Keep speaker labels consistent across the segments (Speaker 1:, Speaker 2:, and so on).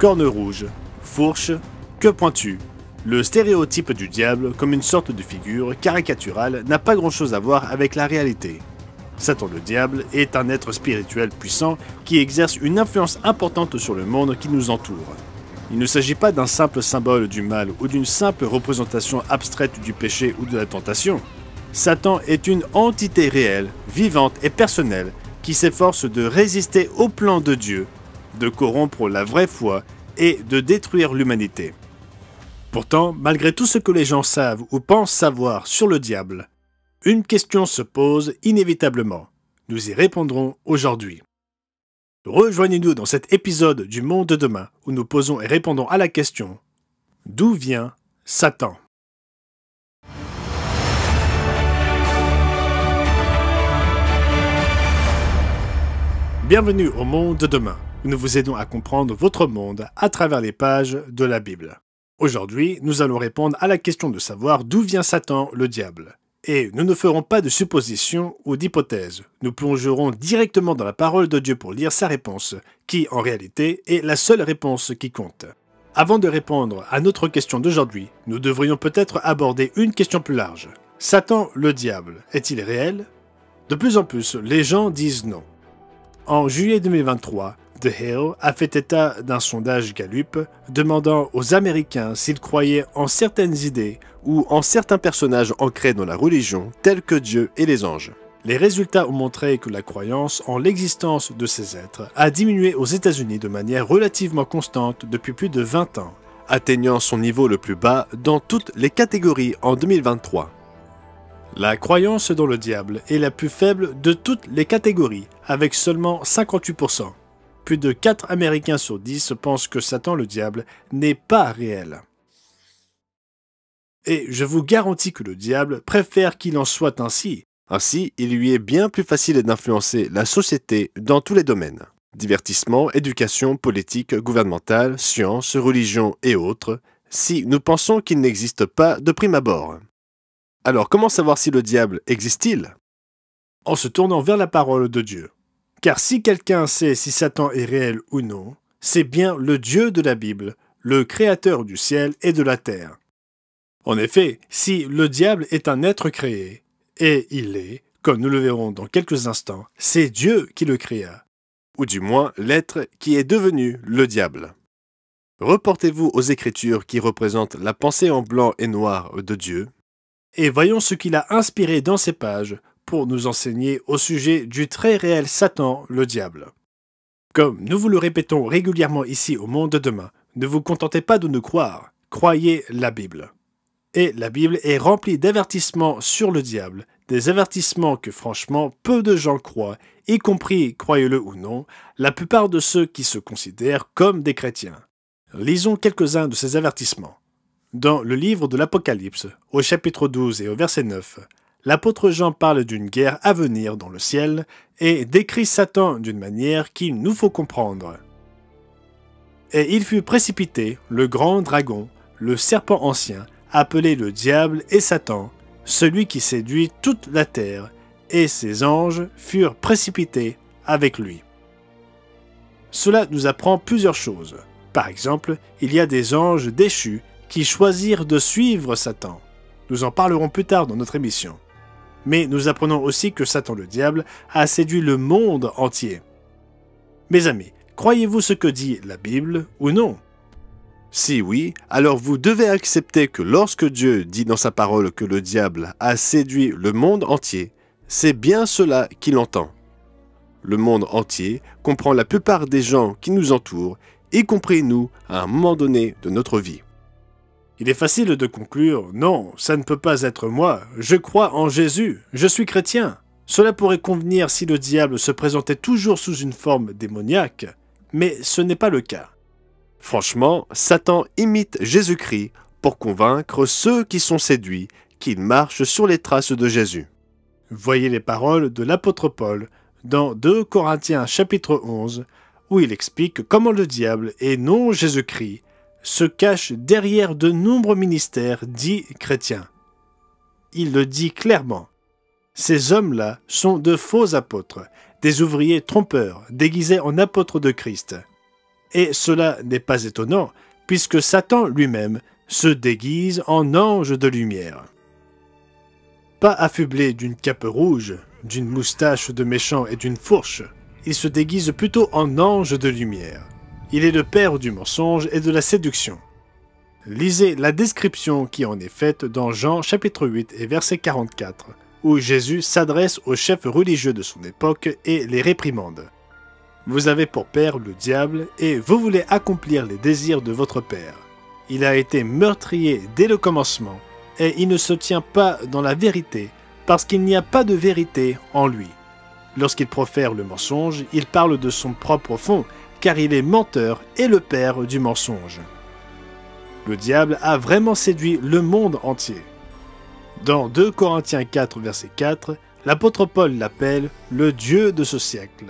Speaker 1: cornes rouges, fourche, queue pointue. Le stéréotype du diable, comme une sorte de figure caricaturale, n'a pas grand-chose à voir avec la réalité. Satan le diable est un être spirituel puissant qui exerce une influence importante sur le monde qui nous entoure. Il ne s'agit pas d'un simple symbole du mal ou d'une simple représentation abstraite du péché ou de la tentation. Satan est une entité réelle, vivante et personnelle qui s'efforce de résister au plan de Dieu, de corrompre la vraie foi et de détruire l'humanité. Pourtant, malgré tout ce que les gens savent ou pensent savoir sur le diable, une question se pose inévitablement. Nous y répondrons aujourd'hui. Rejoignez-nous dans cet épisode du Monde de demain où nous posons et répondons à la question « D'où vient Satan ?» Bienvenue au Monde de demain, où nous vous aidons à comprendre votre monde à travers les pages de la Bible. Aujourd'hui, nous allons répondre à la question de savoir d'où vient Satan, le diable. Et nous ne ferons pas de suppositions ou d'hypothèses. Nous plongerons directement dans la parole de Dieu pour lire sa réponse, qui, en réalité, est la seule réponse qui compte. Avant de répondre à notre question d'aujourd'hui, nous devrions peut-être aborder une question plus large. Satan, le diable, est-il réel? De plus en plus, les gens disent non. En juillet 2023, The Hill a fait état d'un sondage Gallup demandant aux Américains s'ils croyaient en certaines idées ou en certains personnages ancrés dans la religion tels que Dieu et les anges. Les résultats ont montré que la croyance en l'existence de ces êtres a diminué aux États-Unis de manière relativement constante depuis plus de 20 ans, atteignant son niveau le plus bas dans toutes les catégories en 2023. La croyance dans le diable est la plus faible de toutes les catégories, avec seulement 58%. Plus de 4 Américains sur 10 pensent que Satan le diable n'est pas réel. Et je vous garantis que le diable préfère qu'il en soit ainsi. Ainsi, il lui est bien plus facile d'influencer la société dans tous les domaines. Divertissement, éducation, politique, gouvernementale, science, religion et autres, si nous pensons qu'il n'existe pas de prime abord. Alors comment savoir si le diable existe-t-il? En se tournant vers la parole de Dieu. Car si quelqu'un sait si Satan est réel ou non, c'est bien le Dieu de la Bible, le créateur du ciel et de la terre. En effet, si le diable est un être créé, et il est, comme nous le verrons dans quelques instants, c'est Dieu qui le créa, ou du moins l'être qui est devenu le diable. Reportez-vous aux Écritures qui représentent la pensée en blanc et noir de Dieu, et voyons ce qu'il a inspiré dans ces pages pour nous enseigner au sujet du très réel Satan, le diable. Comme nous vous le répétons régulièrement ici au Monde de demain, ne vous contentez pas de nous croire, croyez la Bible. Et la Bible est remplie d'avertissements sur le diable, des avertissements que franchement peu de gens croient, y compris, croyez-le ou non, la plupart de ceux qui se considèrent comme des chrétiens. Lisons quelques-uns de ces avertissements. Dans le livre de l'Apocalypse, au chapitre 12 et au verset 9, l'apôtre Jean parle d'une guerre à venir dans le ciel et décrit Satan d'une manière qu'il nous faut comprendre. Et il fut précipité, le grand dragon, le serpent ancien, appelé le diable et Satan, celui qui séduit toute la terre, et ses anges furent précipités avec lui. Cela nous apprend plusieurs choses. Par exemple, il y a des anges déchus qui choisirent de suivre Satan. Nous en parlerons plus tard dans notre émission. Mais nous apprenons aussi que Satan le diable a séduit le monde entier. Mes amis, croyez-vous ce que dit la Bible ou non? Si oui, alors vous devez accepter que lorsque Dieu dit dans sa parole que le diable a séduit le monde entier, c'est bien cela qu'il entend. Le monde entier comprend la plupart des gens qui nous entourent, y compris nous, à un moment donné de notre vie. Il est facile de conclure « Non, ça ne peut pas être moi, je crois en Jésus, je suis chrétien ». Cela pourrait convenir si le diable se présentait toujours sous une forme démoniaque, mais ce n'est pas le cas. Franchement, Satan imite Jésus-Christ pour convaincre ceux qui sont séduits qu'ils marchent sur les traces de Jésus. Voyez les paroles de l'apôtre Paul dans 2 Corinthiens chapitre 11, où il explique comment le diable, et non Jésus-Christ, se cache derrière de nombreux ministères dits chrétiens. Il le dit clairement. Ces hommes-là sont de faux apôtres, des ouvriers trompeurs, déguisés en apôtres de Christ. Et cela n'est pas étonnant, puisque Satan lui-même se déguise en ange de lumière. Pas affublé d'une cape rouge, d'une moustache de méchant et d'une fourche, il se déguise plutôt en ange de lumière. Il est le père du mensonge et de la séduction. Lisez la description qui en est faite dans Jean chapitre 8 et verset 44, où Jésus s'adresse aux chefs religieux de son époque et les réprimande. Vous avez pour père le diable et vous voulez accomplir les désirs de votre père. Il a été meurtrier dès le commencement et il ne se tient pas dans la vérité parce qu'il n'y a pas de vérité en lui. Lorsqu'il profère le mensonge, il parle de son propre fond car il est menteur et le père du mensonge. Le diable a vraiment séduit le monde entier. Dans 2 Corinthiens 4, verset 4, l'apôtre Paul l'appelle le Dieu de ce siècle.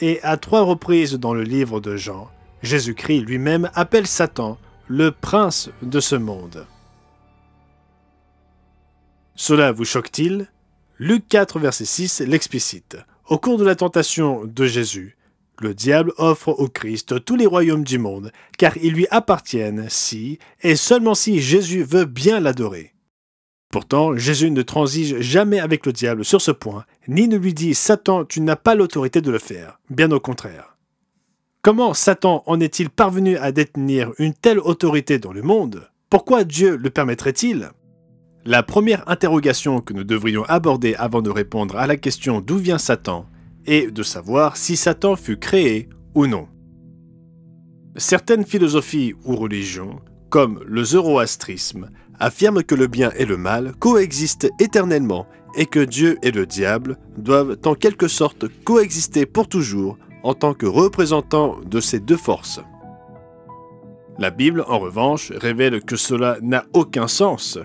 Speaker 1: Et à 3 reprises dans le livre de Jean, Jésus-Christ lui-même appelle Satan le prince de ce monde. Cela vous choque-t-il? Luc 4, verset 6 l'explicite. Au cours de la tentation de Jésus, le diable offre au Christ tous les royaumes du monde, car ils lui appartiennent si, et seulement si Jésus veut bien l'adorer. Pourtant, Jésus ne transige jamais avec le diable sur ce point, ni ne lui dit « Satan, tu n'as pas l'autorité de le faire », bien au contraire. Comment Satan en est-il parvenu à détenir une telle autorité dans le monde? Pourquoi Dieu le permettrait-il? La première interrogation que nous devrions aborder avant de répondre à la question d'où vient Satan est de savoir si Satan fut créé ou non. Certaines philosophies ou religions, comme le zoroastrisme, affirment que le bien et le mal coexistent éternellement et que Dieu et le diable doivent en quelque sorte coexister pour toujours en tant que représentants de ces deux forces. La Bible, en revanche, révèle que cela n'a aucun sens.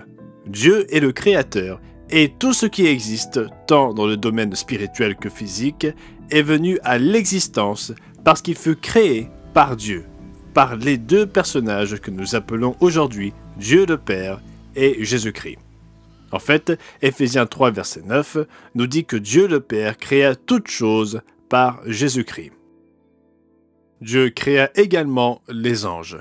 Speaker 1: Dieu est le Créateur et tout ce qui existe, tant dans le domaine spirituel que physique, est venu à l'existence parce qu'il fut créé par Dieu, par les deux personnages que nous appelons aujourd'hui Dieu le Père et Jésus-Christ. En fait, Éphésiens 3, verset 9 nous dit que Dieu le Père créa toutes choses par Jésus-Christ. Dieu créa également les anges.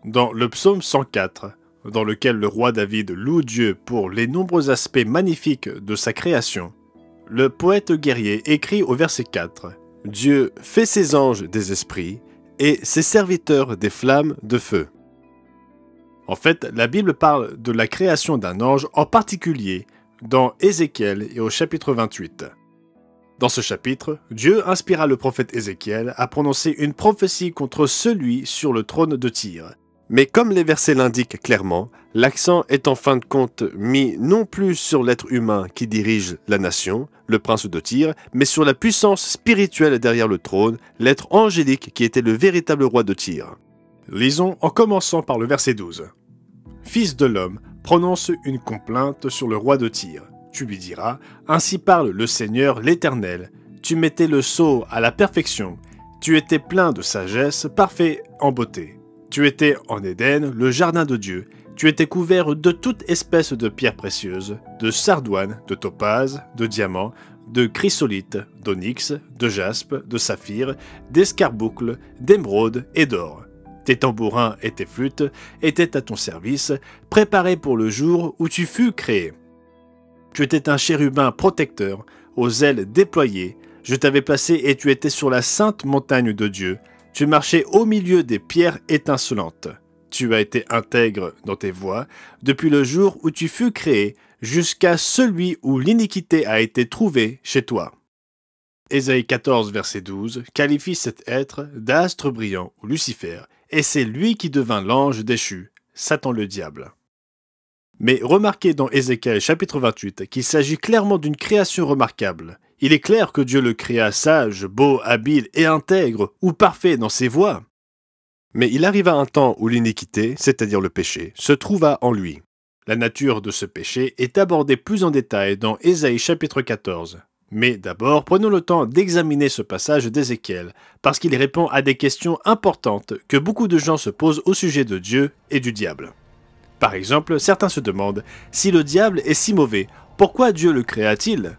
Speaker 1: Dans le psaume 104, dans lequel le roi David loue Dieu pour les nombreux aspects magnifiques de sa création, le poète guerrier écrit au verset 4 « Dieu fait ses anges des esprits et ses serviteurs des flammes de feu ». En fait, la Bible parle de la création d'un ange en particulier dans Ézéchiel et au chapitre 28. Dans ce chapitre, Dieu inspira le prophète Ézéchiel à prononcer une prophétie contre celui sur le trône de Tyr. Mais comme les versets l'indiquent clairement, l'accent est en fin de compte mis non plus sur l'être humain qui dirige la nation, le prince de Tyr, mais sur la puissance spirituelle derrière le trône, l'être angélique qui était le véritable roi de Tyr. Lisons en commençant par le verset 12. « Fils de l'homme, prononce une complainte sur le roi de Tyr. Tu lui diras, ainsi parle le Seigneur l'Éternel. Tu mettais le sceau à la perfection. Tu étais plein de sagesse, parfait en beauté. Tu étais en Éden, le jardin de Dieu. Tu étais couvert de toute espèce de pierres précieuses, de sardoine, de topaze, de diamant, de chrysolite, d'onyx, de jaspe, de saphir, d'escarboucle, d'émeraude et d'or. Tes tambourins et tes flûtes étaient à ton service, préparés pour le jour où tu fus créé. Tu étais un chérubin protecteur, aux ailes déployées. Je t'avais placé et tu étais sur la sainte montagne de Dieu. Tu marchais au milieu des pierres étincelantes. Tu as été intègre dans tes voies, depuis le jour où tu fus créé, jusqu'à celui où l'iniquité a été trouvée chez toi. Ésaïe 14, verset 12, qualifie cet être d'astre brillant ou Lucifer, et c'est lui qui devint l'ange déchu, Satan le diable. Mais remarquez dans Ézéchiel chapitre 28 qu'il s'agit clairement d'une création remarquable. Il est clair que Dieu le créa sage, beau, habile et intègre, ou parfait dans ses voies. Mais il arriva un temps où l'iniquité, c'est-à-dire le péché, se trouva en lui. La nature de ce péché est abordée plus en détail dans Ésaïe chapitre 14. Mais d'abord, prenons le temps d'examiner ce passage d'Ézéchiel, parce qu'il répond à des questions importantes que beaucoup de gens se posent au sujet de Dieu et du diable. Par exemple, certains se demandent, si le diable est si mauvais, pourquoi Dieu le créa-t-il?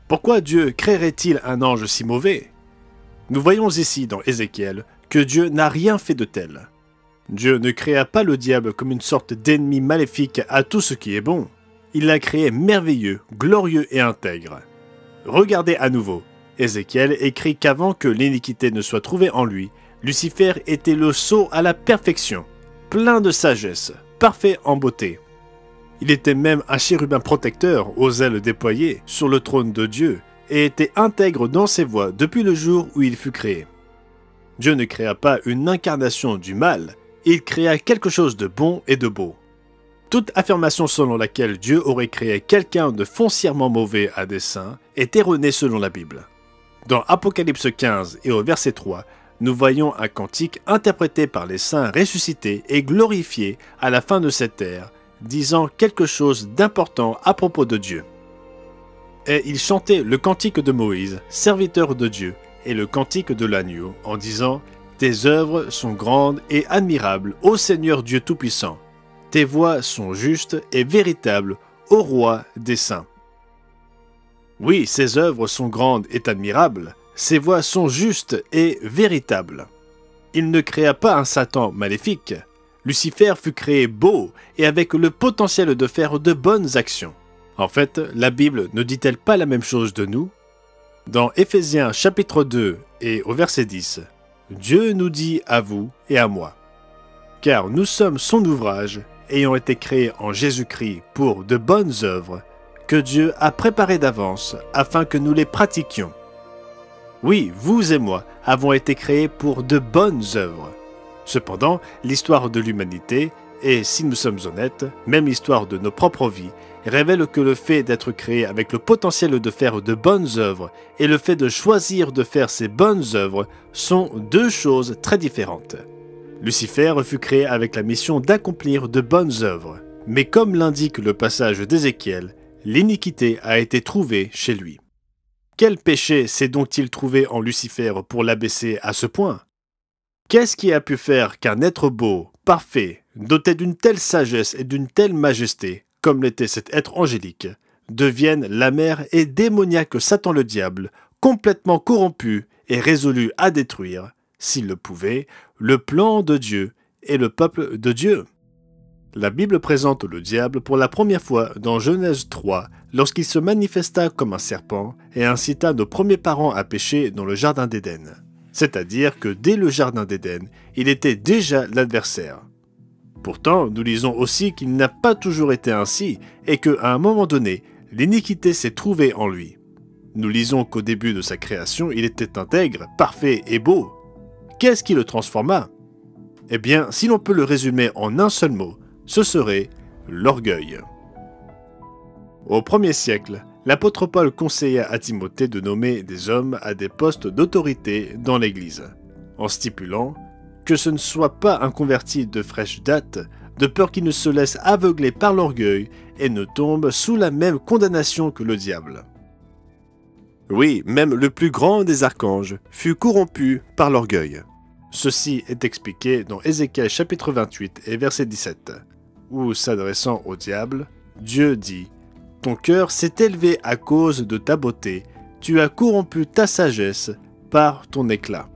Speaker 1: Pourquoi Dieu créerait-il un ange si mauvais? Nous voyons ici dans Ézéchiel que Dieu n'a rien fait de tel. Dieu ne créa pas le diable comme une sorte d'ennemi maléfique à tout ce qui est bon. Il l'a créé merveilleux, glorieux et intègre. Regardez à nouveau. Ézéchiel écrit qu'avant que l'iniquité ne soit trouvée en lui, Lucifer était le sceau à la perfection, plein de sagesse, parfait en beauté. Il était même un chérubin protecteur aux ailes déployées sur le trône de Dieu et était intègre dans ses voies depuis le jour où il fut créé. Dieu ne créa pas une incarnation du mal, il créa quelque chose de bon et de beau. Toute affirmation selon laquelle Dieu aurait créé quelqu'un de foncièrement mauvais à dessein est erronée selon la Bible. Dans Apocalypse 15 et au verset 3, nous voyons un cantique interprété par les saints ressuscités et glorifiés à la fin de cette ère, disant quelque chose d'important à propos de Dieu. Et ils chantaient le cantique de Moïse, serviteur de Dieu, et le cantique de l'agneau, en disant « Tes œuvres sont grandes et admirables, ô Seigneur Dieu Tout-Puissant. Tes voies sont justes et véritables, ô Roi des saints. » Oui, ses œuvres sont grandes et admirables, ses voies sont justes et véritables. Il ne créa pas un Satan maléfique. Lucifer fut créé beau et avec le potentiel de faire de bonnes actions. En fait, la Bible ne dit-elle pas la même chose de nous? Dans Éphésiens chapitre 2 et au verset 10, Dieu nous dit à vous et à moi, « Car nous sommes son ouvrage, ayant été créés en Jésus-Christ pour de bonnes œuvres, que Dieu a préparées d'avance afin que nous les pratiquions. » Oui, vous et moi avons été créés pour de bonnes œuvres. Cependant, l'histoire de l'humanité, et si nous sommes honnêtes, même l'histoire de nos propres vies, révèle que le fait d'être créé avec le potentiel de faire de bonnes œuvres et le fait de choisir de faire ces bonnes œuvres sont deux choses très différentes. Lucifer fut créé avec la mission d'accomplir de bonnes œuvres, mais comme l'indique le passage d'Ézéchiel, l'iniquité a été trouvée chez lui. Quel péché s'est donc-il trouvé en Lucifer pour l'abaisser à ce point? Qu'est-ce qui a pu faire qu'un être beau, parfait, doté d'une telle sagesse et d'une telle majesté, comme l'était cet être angélique, devienne l'amère et démoniaque Satan le diable, complètement corrompu et résolu à détruire, s'il le pouvait, le plan de Dieu et le peuple de Dieu? La Bible présente le diable pour la première fois dans Genèse 3, lorsqu'il se manifesta comme un serpent et incita nos premiers parents à pécher dans le jardin d'Éden. C'est-à-dire que dès le jardin d'Éden, il était déjà l'adversaire. Pourtant, nous lisons aussi qu'il n'a pas toujours été ainsi et qu'à un moment donné, l'iniquité s'est trouvée en lui. Nous lisons qu'au début de sa création, il était intègre, parfait et beau. Qu'est-ce qui le transforma? Eh bien, si l'on peut le résumer en un seul mot, ce serait l'orgueil. Au 1er siècle, l'apôtre Paul conseilla à Timothée de nommer des hommes à des postes d'autorité dans l'Église, en stipulant que ce ne soit pas un converti de fraîche date, de peur qu'il ne se laisse aveugler par l'orgueil et ne tombe sous la même condamnation que le diable. Oui, même le plus grand des archanges fut corrompu par l'orgueil. Ceci est expliqué dans Ézéchiel chapitre 28 et verset 17, où, s'adressant au diable, Dieu dit « Ton cœur s'est élevé à cause de ta beauté, tu as corrompu ta sagesse par ton éclat. »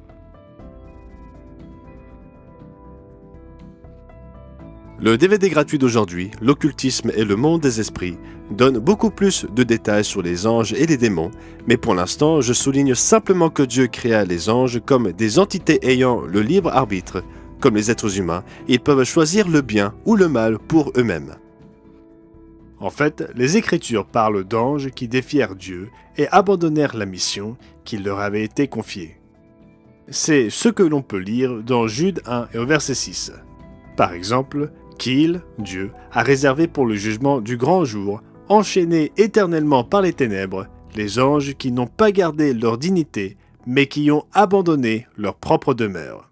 Speaker 1: Le DVD gratuit d'aujourd'hui, L'occultisme et le monde des esprits, donne beaucoup plus de détails sur les anges et les démons, mais pour l'instant, je souligne simplement que Dieu créa les anges comme des entités ayant le libre arbitre. Comme les êtres humains, ils peuvent choisir le bien ou le mal pour eux-mêmes. En fait, les Écritures parlent d'anges qui défièrent Dieu et abandonnèrent la mission qui leur avait été confiée. C'est ce que l'on peut lire dans Jude 1 et au verset 6. Par exemple, qu'il, Dieu, a réservé pour le jugement du grand jour, enchaînés éternellement par les ténèbres, les anges qui n'ont pas gardé leur dignité, mais qui ont abandonné leur propre demeure.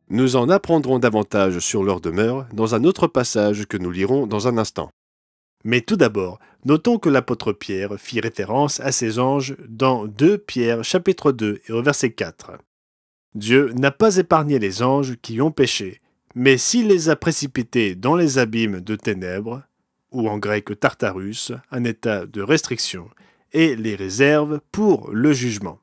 Speaker 1: Nous en apprendrons davantage sur leur demeure dans un autre passage que nous lirons dans un instant. Mais tout d'abord, notons que l'apôtre Pierre fit référence à ces anges dans 2 Pierre chapitre 2 et au verset 4. Dieu n'a pas épargné les anges qui ont péché, mais s'il les a précipités dans les abîmes de ténèbres, ou en grec Tartarus, un état de restriction, et les réserve pour le jugement.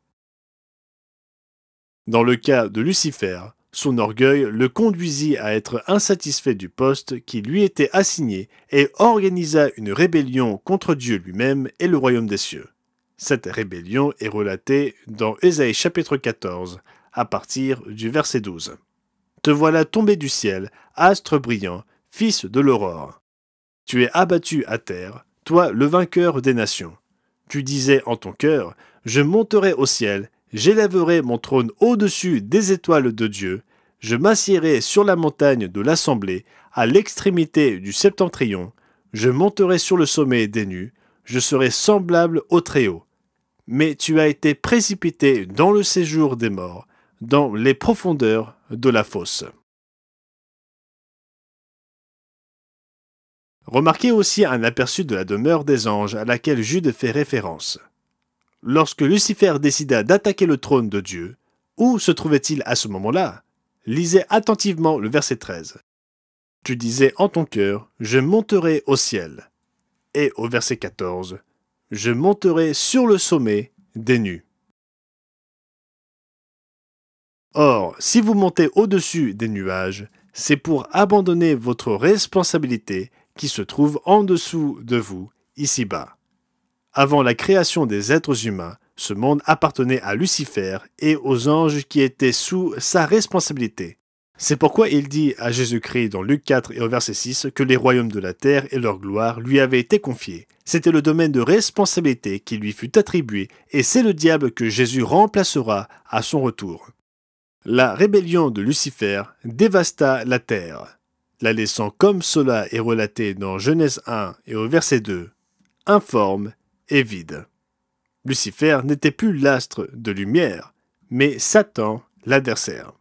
Speaker 1: Dans le cas de Lucifer, son orgueil le conduisit à être insatisfait du poste qui lui était assigné et organisa une rébellion contre Dieu lui-même et le royaume des cieux. Cette rébellion est relatée dans Ésaïe chapitre 14, à partir du verset 12. « Te voilà tombé du ciel, astre brillant, fils de l'aurore. Tu es abattu à terre, toi le vainqueur des nations. Tu disais en ton cœur, je monterai au ciel, j'élèverai mon trône au-dessus des étoiles de Dieu, je m'assiérai sur la montagne de l'assemblée, à l'extrémité du septentrion, je monterai sur le sommet des nues, je serai semblable au Très-Haut. Mais tu as été précipité dans le séjour des morts, dans les profondeurs de la fosse. » Remarquez aussi un aperçu de la demeure des anges à laquelle Jude fait référence. Lorsque Lucifer décida d'attaquer le trône de Dieu, où se trouvait-il à ce moment-là? Lisez attentivement le verset 13. « Tu disais en ton cœur, je monterai au ciel. » Et au verset 14, « Je monterai sur le sommet des nues. » Or, si vous montez au-dessus des nuages, c'est pour abandonner votre responsabilité qui se trouve en dessous de vous, ici-bas. Avant la création des êtres humains, ce monde appartenait à Lucifer et aux anges qui étaient sous sa responsabilité. C'est pourquoi il dit à Jésus-Christ dans Luc 4 et au verset 6 que les royaumes de la terre et leur gloire lui avaient été confiés. C'était le domaine de responsabilité qui lui fut attribué et c'est le diable que Jésus remplacera à son retour. La rébellion de Lucifer dévasta la terre, la laissant comme cela est relaté dans Genèse 1 et au verset 2, informe et vide. Lucifer n'était plus l'astre de lumière, mais Satan, l'adversaire.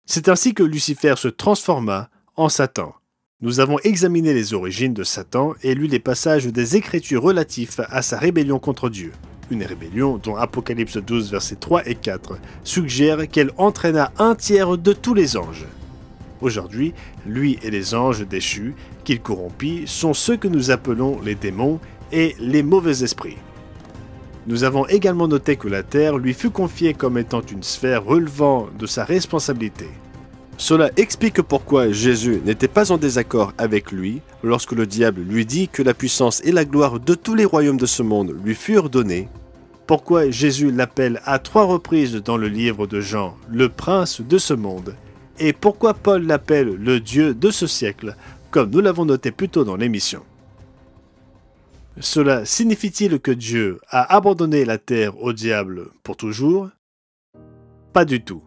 Speaker 1: C'est ainsi que Lucifer se transforma en Satan. Nous avons examiné les origines de Satan et lu les passages des Écritures relatifs à sa rébellion contre Dieu. Une rébellion dont Apocalypse 12, versets 3 et 4 suggère qu'elle entraîna un tiers de tous les anges. Aujourd'hui, lui et les anges déchus qu'il corrompit sont ceux que nous appelons les démons et les mauvais esprits. Nous avons également noté que la terre lui fut confiée comme étant une sphère relevant de sa responsabilité. Cela explique pourquoi Jésus n'était pas en désaccord avec lui lorsque le diable lui dit que la puissance et la gloire de tous les royaumes de ce monde lui furent donnés, pourquoi Jésus l'appelle à 3 reprises dans le livre de Jean le prince de ce monde, et pourquoi Paul l'appelle le Dieu de ce siècle, comme nous l'avons noté plus tôt dans l'émission. Cela signifie-t-il que Dieu a abandonné la terre au diable pour toujours? Pas du tout.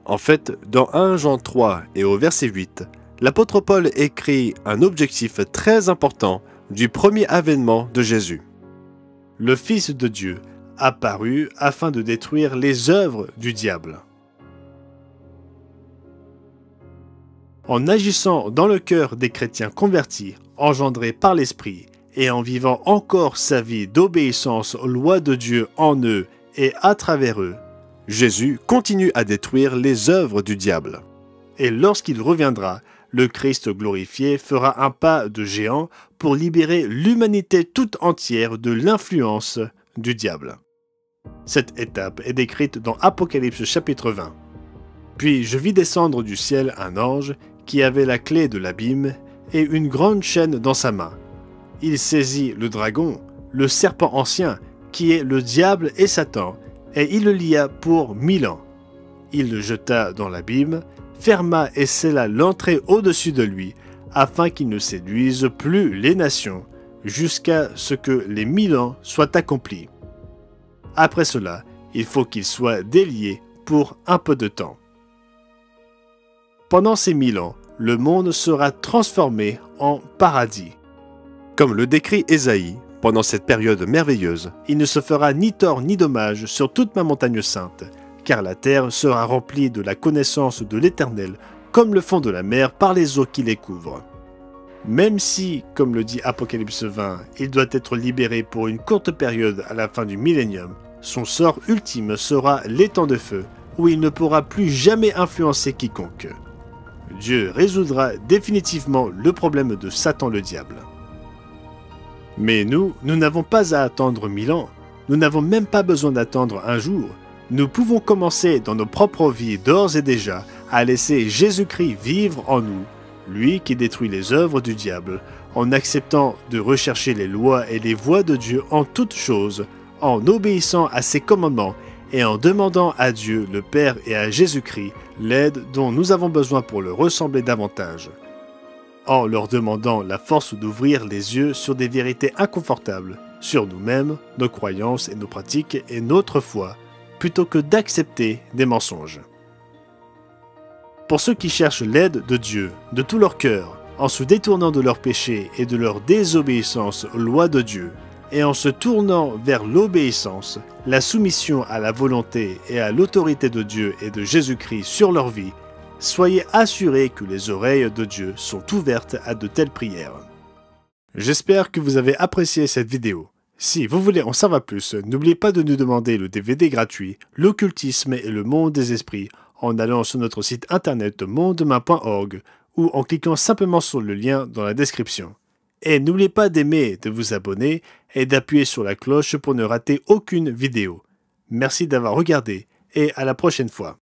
Speaker 1: En fait, dans 1 Jean 3 et au verset 8, l'apôtre Paul écrit un objectif très important du premier avènement de Jésus. Le Fils de Dieu apparut afin de détruire les œuvres du diable. En agissant dans le cœur des chrétiens convertis, engendrés par l'Esprit, et en vivant encore sa vie d'obéissance aux lois de Dieu en eux et à travers eux, Jésus continue à détruire les œuvres du diable. Et lorsqu'il reviendra, le Christ glorifié fera un pas de géant pour libérer l'humanité toute entière de l'influence du diable. Cette étape est décrite dans Apocalypse chapitre 20. Puis je vis descendre du ciel un ange qui avait la clé de l'abîme et une grande chaîne dans sa main. Il saisit le dragon, le serpent ancien, qui est le diable et Satan, et il le lia pour 1000 ans. Il le jeta dans l'abîme, ferma et scella l'entrée au-dessus de lui, afin qu'il ne séduise plus les nations, jusqu'à ce que les 1000 ans soient accomplis. Après cela, il faut qu'il soit délié pour un peu de temps. Pendant ces 1000 ans, le monde sera transformé en paradis. Comme le décrit Ésaïe, pendant cette période merveilleuse, il ne se fera ni tort ni dommage sur toute ma montagne sainte, car la terre sera remplie de la connaissance de l'Éternel, comme le fond de la mer par les eaux qui les couvrent. Même si, comme le dit Apocalypse 20, il doit être libéré pour une courte période à la fin du millénium, son sort ultime sera l'étang de feu, où il ne pourra plus jamais influencer quiconque. Dieu résoudra définitivement le problème de Satan le diable. Mais nous n'avons pas à attendre 1000 ans. Nous n'avons même pas besoin d'attendre un jour. Nous pouvons commencer dans nos propres vies d'ores et déjà à laisser Jésus-Christ vivre en nous, lui qui détruit les œuvres du diable, en acceptant de rechercher les lois et les voies de Dieu en toutes choses, en obéissant à ses commandements et en demandant à Dieu le Père et à Jésus-Christ l'aide dont nous avons besoin pour le ressembler davantage. En leur demandant la force d'ouvrir les yeux sur des vérités inconfortables, sur nous-mêmes, nos croyances et nos pratiques et notre foi, plutôt que d'accepter des mensonges. Pour ceux qui cherchent l'aide de Dieu de tout leur cœur, en se détournant de leurs péchés et de leur désobéissance aux lois de Dieu, et en se tournant vers l'obéissance, la soumission à la volonté et à l'autorité de Dieu et de Jésus-Christ sur leur vie, soyez assurés que les oreilles de Dieu sont ouvertes à de telles prières. J'espère que vous avez apprécié cette vidéo. Si vous voulez en savoir plus, n'oubliez pas de nous demander le DVD gratuit « L'occultisme et le monde des esprits » en allant sur notre site internet mondemain.org ou en cliquant simplement sur le lien dans la description. Et n'oubliez pas d'aimer, de vous abonner et d'appuyer sur la cloche pour ne rater aucune vidéo. Merci d'avoir regardé et à la prochaine fois.